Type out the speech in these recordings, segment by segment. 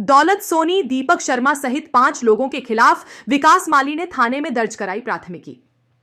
दौलत सोनी, दीपक शर्मा सहित 5 लोगों के खिलाफ विकास माली ने थाने में दर्ज कराई प्राथमिकी।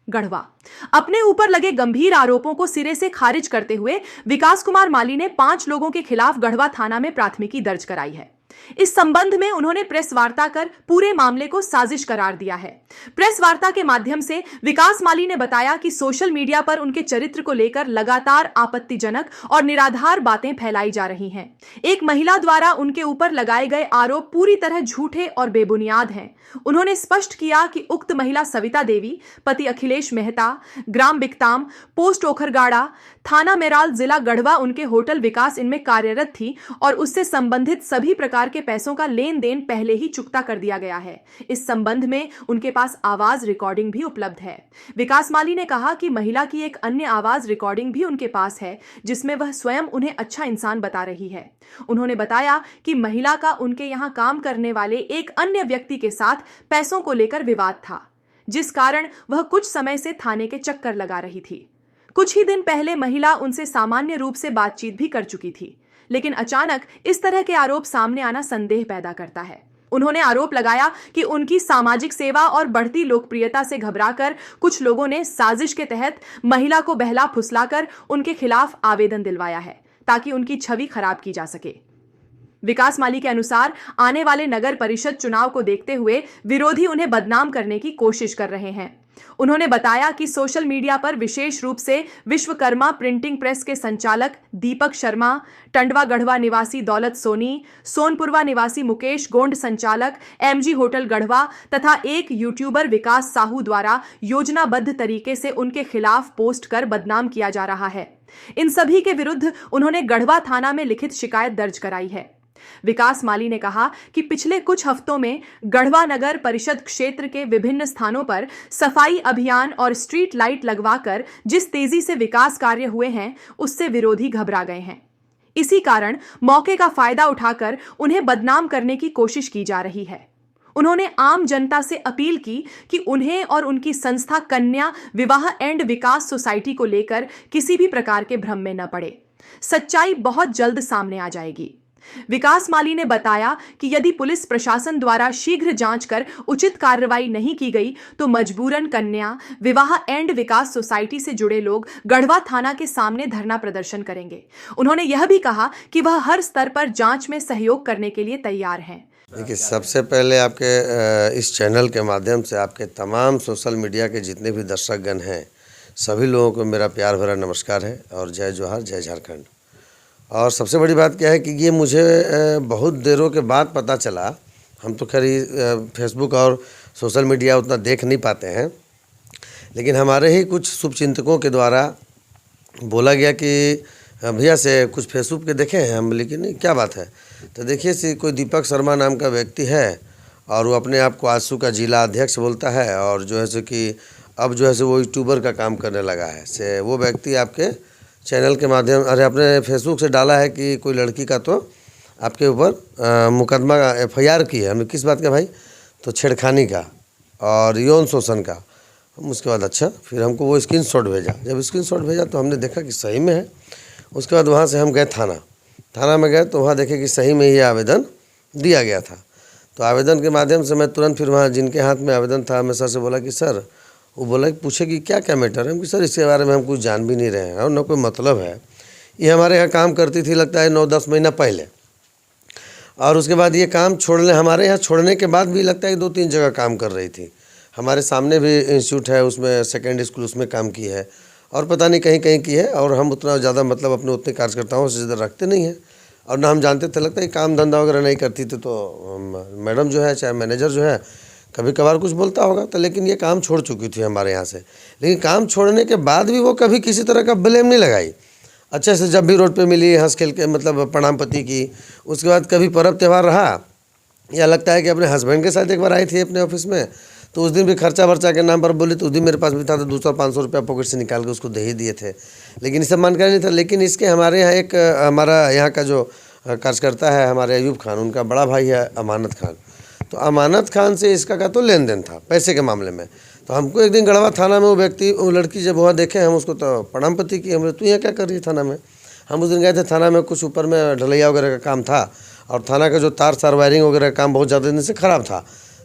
गढ़वा। अपने ऊपर लगे गंभीर आरोपों को सिरे से खारिज करते हुए विकास कुमार माली ने 5 लोगों के खिलाफ गढ़वा थाना में प्राथमिकी दर्ज कराई है। इस संबंध में उन्होंने प्रेस वार्ता कर पूरे मामले को साजिश करार दिया है। प्रेस वार्ता के माध्यम से विकास माली ने बताया कि सोशल मीडिया पर उनके चरित्र को लेकर लगातार आपत्तिजनक और निराधार बातें फैलाई जा रही हैं। एक महिला द्वारा उनके ऊपर लगाए गए आरोप पूरी तरह झूठे और बेबुनियाद हैं। उन्होंने स्पष्ट किया कि उक्त महिला सविता देवी, पति अखिलेश मेहता, ग्राम बिकताम, पोस्ट ओखरगाड़ा, थाना मेराल, जिला गढ़वा, उनके होटल विकास इनमें कार्यरत थी और उससे संबंधित सभी प्रकार के पैसों का लेन देन पहले ही चुकता कर दिया गया है। इस संबंध में उनके पास आवाज रिकॉर्डिंग भी उपलब्ध है। विकास माली ने कहा कि महिला की एक अन्य आवाज रिकॉर्डिंग भी उनके पास है, जिसमें वह स्वयं उन्हें अच्छा इंसान बता रही है। उन्होंने बताया कि महिला का उनके यहां काम करने वाले एक अन्य व्यक्ति के साथ पैसों को लेकर विवाद था, जिस कारण वह कुछ समय से थाने के चक्कर लगा रही थी। कुछ ही दिन पहले महिला उनसे सामान्य रूप से बातचीत भी कर चुकी थी, लेकिन अचानक इस तरह के आरोप सामने आना संदेह पैदा करता है। उन्होंने आरोप लगाया कि उनकी सामाजिक सेवा और बढ़ती लोकप्रियता से घबराकर कुछ लोगों ने साजिश के तहत महिला को बहला फुसलाकर उनके खिलाफ आवेदन दिलवाया है, ताकि उनकी छवि खराब की जा सके। विकास माली के अनुसार आने वाले नगर परिषद चुनाव को देखते हुए विरोधी उन्हें बदनाम करने की कोशिश कर रहे हैं। उन्होंने बताया कि सोशल मीडिया पर विशेष रूप से विश्वकर्मा प्रिंटिंग प्रेस के संचालक दीपक शर्मा, टंडवा गढ़वा निवासी दौलत सोनी, सोनपुरवा निवासी मुकेश गोंड संचालक एमजी होटल गढ़वा तथा एक यूट्यूबर विकास साहू द्वारा योजनाबद्ध तरीके से उनके खिलाफ पोस्ट कर बदनाम किया जा रहा है। इन सभी के विरुद्ध उन्होंने गढ़वा थाना में लिखित शिकायत दर्ज कराई है। विकास माली ने कहा कि पिछले कुछ हफ्तों में गढ़वा नगर परिषद क्षेत्र के विभिन्न स्थानों पर सफाई अभियान और स्ट्रीट लाइट लगवाकर जिस तेजी से विकास कार्य हुए हैं, उससे विरोधी घबरा गए हैं। इसी कारण मौके का फायदा उठाकर उन्हें बदनाम करने की कोशिश की जा रही है। उन्होंने आम जनता से अपील की कि उन्हें और उनकी संस्था कन्या विवाह एंड विकास सोसाइटी को लेकर किसी भी प्रकार के भ्रम में न पड़े। सच्चाई बहुत जल्द सामने आ जाएगी। विकास माली ने बताया कि यदि पुलिस प्रशासन द्वारा शीघ्र जांच कर उचित कार्रवाई नहीं की गई तो मजबूरन कन्या विवाह एंड विकास सोसाइटी से जुड़े लोग गढ़वा थाना के सामने धरना प्रदर्शन करेंगे। उन्होंने यह भी कहा कि वह हर स्तर पर जांच में सहयोग करने के लिए तैयार हैं। देखिए, सबसे पहले आपके इस चैनल के माध्यम से आपके तमाम सोशल मीडिया के जितने भी दर्शकगण हैं, सभी लोगों को मेरा प्यार भरा नमस्कार है और जय जोहार, जय झारखंड। और सबसे बड़ी बात क्या है कि ये मुझे बहुत देरों के बाद पता चला। हम तो खैर फेसबुक और सोशल मीडिया उतना देख नहीं पाते हैं, लेकिन हमारे ही कुछ शुभचिंतकों के द्वारा बोला गया कि भैया से कुछ फेसबुक के देखे हैं हम, लेकिन नहीं क्या बात है। तो देखिए, कोई दीपक शर्मा नाम का व्यक्ति है और वो अपने आप को आजसू का जिला अध्यक्ष बोलता है और जो है सो कि अब जो है सो वो यूट्यूबर का काम करने लगा है। से वो व्यक्ति आपके चैनल के माध्यम अपने फेसबुक से डाला है कि कोई लड़की का तो आपके ऊपर मुकदमा FIR की है। हमने किस बात का भाई? तो छेड़खानी का और यौन शोषण का। हम उसके बाद अच्छा, फिर हमको वो स्क्रीनशॉट भेजा। जब स्क्रीनशॉट भेजा तो हमने देखा कि सही में है। उसके बाद वहाँ से हम गए थाना में गए तो वहाँ देखे कि सही में ये आवेदन दिया गया था। तो आवेदन के माध्यम से मैं तुरंत फिर वहाँ जिनके हाथ में आवेदन था, मैं सर से बोला कि सर, वो बोला कि पूछे कि क्या क्या मैटर है। हम कि सर इसके बारे में हम कुछ जान भी नहीं रहे हैं और न कोई मतलब है। ये हमारे यहाँ काम करती थी लगता है 9-10 महीना पहले, और उसके बाद ये काम हमारे यहाँ छोड़ने के बाद भी लगता है 2-3 जगह काम कर रही थी। हमारे सामने भी इंस्टीट्यूट है, उसमें सेकेंडरी स्कूल, उसमें काम की है और पता नहीं कहीं कहीं की है। और हम उतना ज़्यादा मतलब अपने उतने कार्यकर्ताओं से ज़्यादा रखते नहीं हैं और ना हम जानते थे। लगता है काम धंधा वगैरह नहीं करती थी तो मैडम जो है, चाहे मैनेजर जो है, कभी कभार कुछ बोलता होगा। तो लेकिन ये काम छोड़ चुकी थी हमारे यहाँ से। लेकिन काम छोड़ने के बाद भी वो कभी किसी तरह का ब्लेम नहीं लगाई। अच्छे से जब भी रोड पे मिली हंस खेल के मतलब प्रणाम पति की। उसके बाद कभी पर्व त्यौहार रहा, या लगता है कि अपने हस्बैंड के साथ एक बार आई थी अपने ऑफिस में, तो उस दिन भी खर्चा वर्चा के नाम पर बोली तो उस दिन मेरे पास भी था तो 200-500 रुपया पॉकेट से निकाल के उसको दे ही दिए थे। लेकिन इसे मानकर नहीं था। लेकिन इसके हमारे यहाँ एक हमारा यहाँ का जो कार्यकर्ता है हमारे अयूब खान, उनका बड़ा भाई है अमानत खान। तो अमानत खान से इसका का तो लेन देन था पैसे के मामले में। तो हमको एक दिन गढ़वा थाना में वो लड़की जब वहाँ देखे, हम उसको तो प्रणाम पति की। हमने तू यहाँ क्या कर रही है थाना में? हम उस दिन गए थे थाना में, कुछ ऊपर में ढलैया वगैरह का काम था और थाना का जो तार वायरिंग वगैरह काम बहुत ज़्यादा दिन से ख़राब था,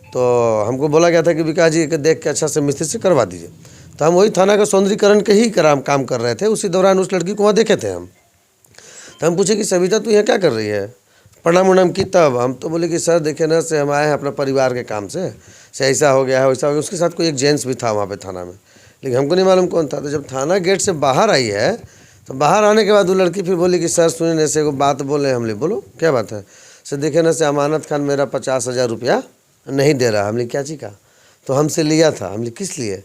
तो हमको बोला गया था कि विकास जी के देख के अच्छा से मिस्त्री से करवा दीजिए। तो हम वही थाना का सौंदर्यीकरण के ही काम कर रहे थे। उसी दौरान उस लड़की को वहाँ देखे थे हम। तो हम पूछे कि सविता तू यहाँ क्या कर रही है, प्रणाम उणाम की। तब हम तो बोले कि सर देखे ना से हम आए हैं अपना परिवार के काम से ऐसा हो गया है वैसा हो गया। उसके साथ कोई एक जेंट्स भी था वहाँ पे थाना में, लेकिन हमको नहीं मालूम कौन था। तो जब थाना गेट से बाहर आई है तो बाहर आने के बाद वो लड़की फिर बोली कि सर सुनिए ऐसे को बात बोले। हमने बोलो क्या बात है। सर देखे ना से अमानत खान मेरा 50,000 रुपया नहीं दे रहा। हमने क्या जी का, तो हमसे लिया था। हमने किस लिए,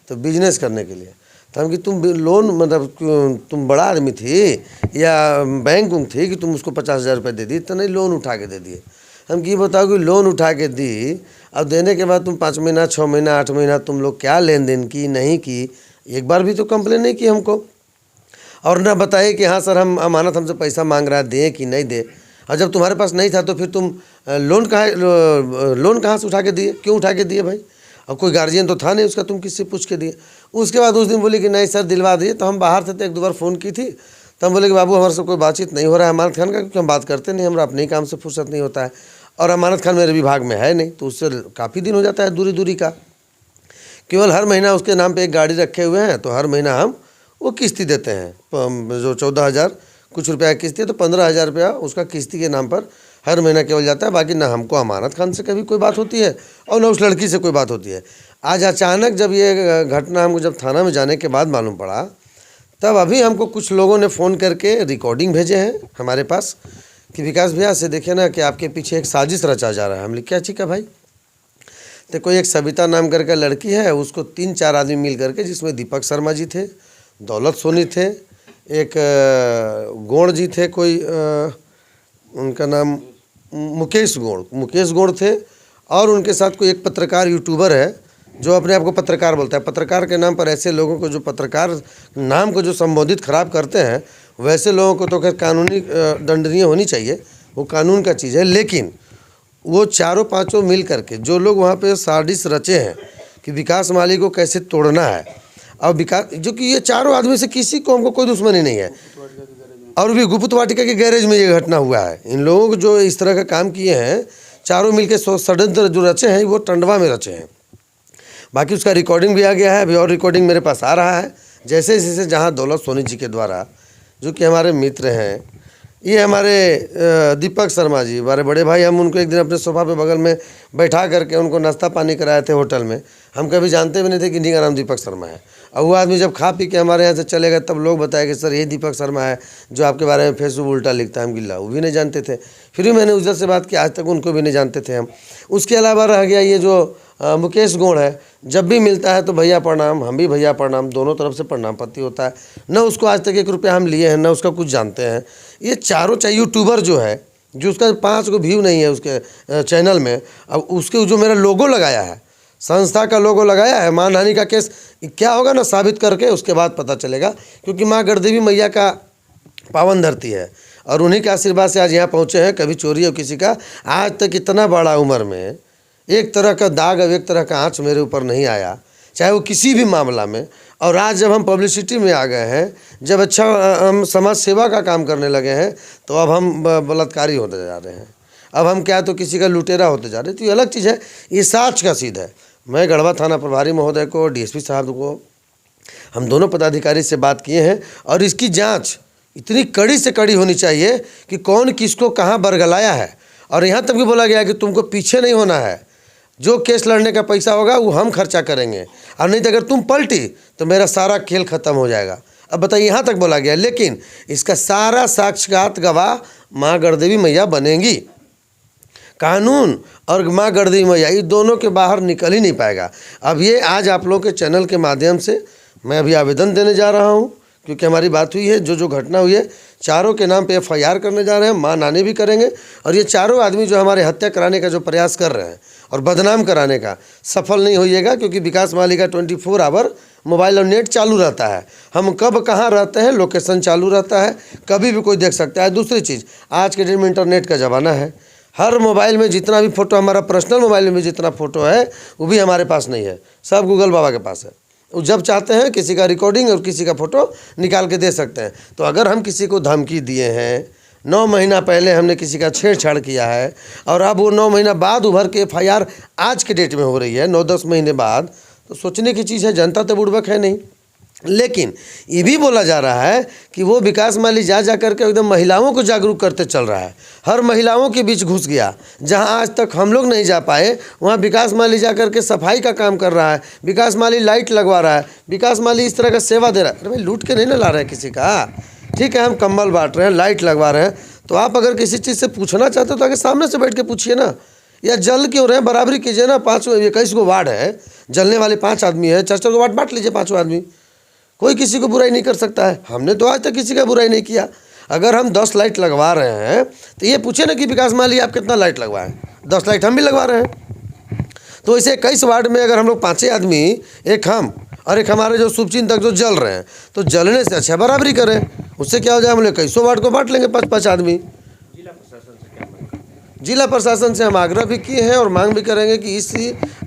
तो बिजनेस करने के लिए। तो हम कि तुम लोन मतलब तुम बड़ा आदमी थी या बैंक उंक थी कि तुम उसको 50,000 रुपये दे दी। तो नहीं, लोन उठा के दे दिए। हम कि बताओ कि लोन उठा के दी, अब देने के बाद तुम 5 महीना 6 महीना 8 महीना तुम लोग क्या लेन देन की नहीं की, एक बार भी तो कंप्लेन नहीं की हमको। और ना बताइए कि हाँ सर हम अमानत हमसे पैसा मांग रहा है, दें कि नहीं दे। और जब तुम्हारे पास नहीं था तो फिर तुम लोन कहाँ से उठा के दिए, क्यों उठा के दिए भाई। और कोई गार्जियन तो था नहीं उसका, तुम किससे पूछ के दिए। उसके बाद उस दिन बोली कि नहीं सर दिलवा दिए। तो हम बाहर थे तो 1-2 बार फ़ोन की थी। तो हम बोले कि बाबू हमारे से कोई बातचीत नहीं हो रहा है अमानत खान का, क्योंकि हम बात करते नहीं, हमारा अपने ही काम से फुर्सत नहीं होता है। और अमानत खान मेरे विभाग में है नहीं, तो उससे काफ़ी दिन हो जाता है दूरी का। केवल हर महीना उसके नाम पे एक गाड़ी रखे हुए हैं, तो हर महीना हम वो किस्ती देते हैं। जो 14,000 कुछ रुपया किस्ती है, तो 15,000 रुपया उसका किस्ती के नाम पर हर महीना केवल जाता है। बाकी ना हमको अमानत खान से कभी कोई बात होती है और ना उस लड़की से कोई बात होती है। आज अचानक जब ये घटना हमको जब थाना में जाने के बाद मालूम पड़ा, तब अभी हमको कुछ लोगों ने फ़ोन करके रिकॉर्डिंग भेजे हैं हमारे पास कि विकास भैया से देखिए ना कि आपके पीछे एक साजिश रचा जा रहा है। हमने क्या चीज़ भाई। तो कोई एक सविता नाम करके लड़की है, उसको 3-4 आदमी मिल करके, जिसमें दीपक शर्मा जी थे, दौलत सोनी थे, एक गोड़ जी थे, कोई उनका नाम मुकेश गोड़ थे, और उनके साथ कोई एक पत्रकार यूट्यूबर है जो अपने आप को पत्रकार बोलता है। पत्रकार के नाम पर ऐसे लोगों को, जो पत्रकार नाम को जो संबोधित खराब करते हैं, वैसे लोगों को तो खैर कानूनी दंडनीय होनी चाहिए, वो कानून का चीज़ है। लेकिन वो 4-5 मिल करके जो लोग वहाँ पे साजिश रचे हैं कि विकास माली को कैसे तोड़ना है, और विकास जो कि ये 4 आदमी से किसी को हमको कोई दुश्मनी नहीं है। और भी गुप्त वाटिका के गैरेज में ये घटना हुआ है। इन लोगों को जो इस तरह का काम किए हैं, चारों मिलके षड्यंत्र जो रचे हैं, वो टंडवा में रचे हैं। बाकी उसका रिकॉर्डिंग भी आ गया है, अभी और रिकॉर्डिंग मेरे पास आ रहा है। जैसे जहाँ दौलत सोनी जी के द्वारा, जो कि हमारे मित्र हैं, ये हमारे दीपक शर्मा जी हमारे बड़े भाई, हम उनको एक दिन अपने सोफा पे बगल में बैठा करके उनको नाश्ता पानी कराए थे होटल में। हम कभी जानते भी नहीं थे कि इन्हीं का नाम दीपक शर्मा है। और वो आदमी जब खा पी के हमारे यहाँ से चले गए, तब लोग बताए कि सर ये दीपक शर्मा है जो आपके बारे में फेसबुक उल्टा लिखता है। हम गिल्ला वो भी नहीं जानते थे। फिर भी मैंने उधर से बात की, आज तक उनको भी नहीं जानते थे हम। उसके अलावा रह गया ये जो मुकेश गोड़ है, जब भी मिलता है तो भैया प्रणाम, हम भी भैया प्रणाम, दोनों तरफ से प्रणाम पति होता है। न उसको आज तक 1 रुपया हम लिए हैं, न उसका कुछ जानते हैं। ये चारों चाहे यूट्यूबर जो है, जो उसका 5 को व्यू नहीं है उसके चैनल में, अब उसके जो मेरा लोगो लगाया है, संस्था का लोगो लगाया है, मानहानि का केस क्या होगा ना साबित करके उसके बाद पता चलेगा। क्योंकि माँ गढ़देवी मैया का पावन धरती है और उन्हीं के आशीर्वाद से आज यहाँ पहुँचे हैं। कभी चोरी हो किसी का आज तक इतना बड़ा उम्र में एक तरह का दाग और एक तरह का आँच मेरे ऊपर नहीं आया, चाहे वो किसी भी मामला में। और आज जब हम पब्लिसिटी में आ गए हैं, जब अच्छा हम समाज सेवा का काम करने लगे हैं, तो अब हम बलात्कारी होते जा रहे हैं। अब हम क्या तो किसी का लुटेरा होते जा रहे हैं। तो ये अलग चीज़ है, ये साच का सीध है। मैं गढ़वा थाना प्रभारी महोदय को, डीएसपी साहब को, हम दोनों पदाधिकारी से बात किए हैं। और इसकी जांच इतनी कड़ी से कड़ी होनी चाहिए कि कौन किसको कहाँ बरगलाया है। और यहाँ तक भी बोला गया कि तुमको पीछे नहीं होना है, जो केस लड़ने का पैसा होगा वो हम खर्चा करेंगे, और नहीं तो अगर तुम पलटी तो मेरा सारा खेल ख़त्म हो जाएगा। अब बताइए, यहाँ तक बोला गया। लेकिन इसका सारा साक्षात गवाह माँ गढ़देवी मैया बनेंगी। कानून और माँ गढ़देवी मैया, ये दोनों के बाहर निकल ही नहीं पाएगा। अब ये आज आप लोगों के चैनल के माध्यम से मैं अभी आवेदन देने जा रहा हूँ, क्योंकि हमारी बात हुई है, जो घटना हुई है, चारों के नाम पे FIR करने जा रहे हैं, मां नानी भी करेंगे। और ये चारों आदमी जो हमारे हत्या कराने का जो प्रयास कर रहे हैं और बदनाम कराने का, सफल नहीं होइएगा। क्योंकि विकास माली का 24 आवर मोबाइल और नेट चालू रहता है। हम कब कहाँ रहते हैं, लोकेशन चालू रहता है, कभी भी कोई देख सकता है। दूसरी चीज़, आज के डेट में इंटरनेट का ज़माना है। हर मोबाइल में जितना भी फ़ोटो, हमारा पर्सनल मोबाइल में जितना फ़ोटो है वो भी हमारे पास नहीं है, सब गूगल बाबा के पास है। वो जब चाहते हैं किसी का रिकॉर्डिंग और किसी का फ़ोटो निकाल के दे सकते हैं। तो अगर हम किसी को धमकी दिए हैं, 9 महीना पहले हमने किसी का छेड़छाड़ किया है और अब वो 9 महीना बाद उभर के FIR आज के डेट में हो रही है, 9-10 महीने बाद, तो सोचने की चीज़ है। जनता तो बुड़बक है नहीं। लेकिन ये भी बोला जा रहा है कि वो विकास माली जा करके एकदम महिलाओं को जागरूक करते चल रहा है, हर महिलाओं के बीच घुस गया। जहां आज तक हम लोग नहीं जा पाए वहां विकास माली जा करके सफाई का काम कर रहा है, विकास माली लाइट लगवा रहा है, विकास माली इस तरह का सेवा दे रहा है। अरे भाई, लूट के नहीं ना ला रहे हैं किसी का। ठीक है, हम कंबल बांट रहे हैं, लाइट लगवा रहे हैं, तो आप अगर किसी चीज़ से पूछना चाहते हो तो आगे सामने से बैठ के पूछिए ना। या जल क्यों रहे हैं, बराबरी कीजिए ना। 21 को वार्ड है, जलने वाले 5 आदमी है, 4 वार्ड बांट लीजिए 5 आदमी। कोई किसी को बुराई नहीं कर सकता है। हमने तो आज तक किसी का बुराई नहीं किया। अगर हम 10 लाइट लगवा रहे हैं तो ये पूछे ना कि विकास माली आप कितना लाइट लगवाएं, 10 लाइट हम भी लगवा रहे हैं। तो इसे 21 वार्ड में अगर हम लोग 5 आदमी, एक हम और एक हमारे जो शुभचिंतक जो जल रहे हैं, तो जलने से अच्छा बराबरी करें। उससे क्या हो जाए, हम लोग 21 वार्ड को बांट लेंगे 5-5 आदमी। जिला प्रशासन से हम आग्रह भी किए हैं और मांग भी करेंगे कि इस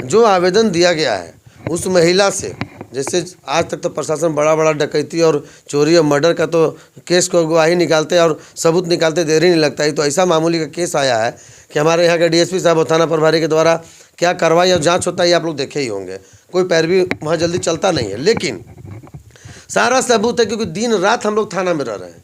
जो आवेदन दिया गया है उस महिला से, जैसे आज तक तो प्रशासन बड़ा बड़ा डकैती और चोरी और मर्डर का तो केस को गवाही निकालते और सबूत निकालते देर ही नहीं लगता है। तो ऐसा मामूली का केस आया है कि हमारे यहाँ के DSP साहब और थाना प्रभारी के द्वारा क्या कार्रवाई और जांच होता है ये आप लोग देखे ही होंगे। कोई पैरवी वहाँ जल्दी चलता नहीं है, लेकिन सारा सबूत है, क्योंकि दिन रात हम लोग थाना में रह रहे हैं,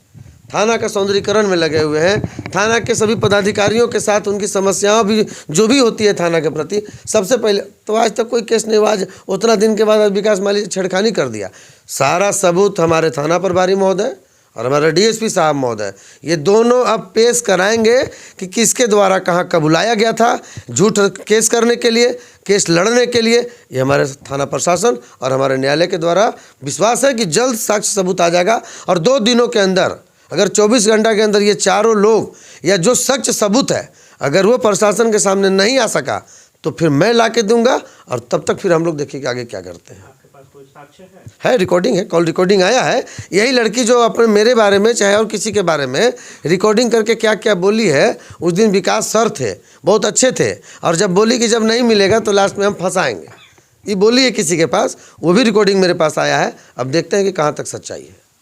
थाना का सौंदर्यीकरण में लगे हुए हैं। थाना के सभी पदाधिकारियों के साथ उनकी समस्याओं भी जो भी होती है थाना के प्रति, सबसे पहले तो आज तक कोई केस नहीं हुआ। आज उतना दिन के बाद विकास माली छेड़खानी कर दिया। सारा सबूत हमारे थाना प्रभारी महोदय और हमारे DSP साहब महोदय, ये दोनों अब पेश कराएंगे कि किसके द्वारा कहाँ कब बुलाया गया था झूठ केस करने के लिए, केस लड़ने के लिए। ये हमारे थाना प्रशासन और हमारे न्यायालय के द्वारा विश्वास है कि जल्द साक्ष्य सबूत आ जाएगा। और 2 दिनों के अंदर, अगर 24 घंटा के अंदर ये चारों लोग या जो सच सबूत है अगर वो प्रशासन के सामने नहीं आ सका तो फिर मैं ला के दूंगा, और तब तक फिर हम लोग देखेंगे आगे क्या करते हैं। आपके पास कोई साक्ष्य है? रिकॉर्डिंग है, कॉल रिकॉर्डिंग आया है। यही लड़की जो अपने मेरे बारे में चाहे और किसी के बारे में रिकॉर्डिंग करके क्या क्या बोली है। उस दिन विकास सर थे, बहुत अच्छे थे, और जब बोली कि जब नहीं मिलेगा तो लास्ट में हम फंसाएंगे, ये बोली है किसी के पास, वो भी रिकॉर्डिंग मेरे पास आया है। अब देखते हैं कि कहाँ तक सच्चाई है।